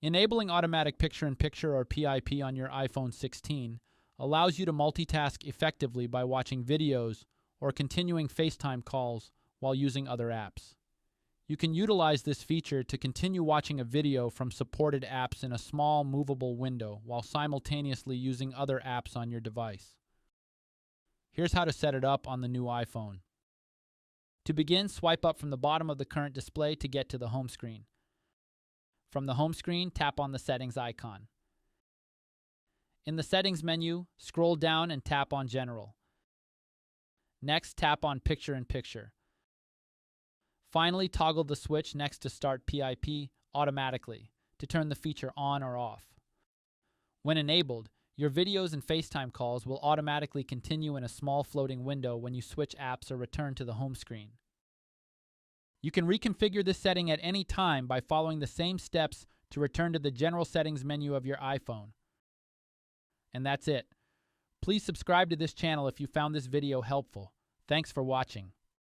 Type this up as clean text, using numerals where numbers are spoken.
Enabling automatic picture-in-picture or PiP on your iPhone 16 allows you to multitask effectively by watching videos or continuing FaceTime calls while using other apps. You can utilize this feature to continue watching a video from supported apps in a small, movable window while simultaneously using other apps on your device. Here's how to set it up on the new iPhone. To begin, swipe up from the bottom of the current display to get to the home screen. From the home screen, tap on the Settings icon. In the Settings menu, scroll down and tap on General. Next, tap on Picture-in-Picture. Finally, toggle the switch next to Start PiP automatically to turn the feature on or off. When enabled, your videos and FaceTime calls will automatically continue in a small floating window when you switch apps or return to the home screen. You can reconfigure this setting at any time by following the same steps to return to the General Settings menu of your iPhone. And that's it. Please subscribe to this channel if you found this video helpful. Thanks for watching.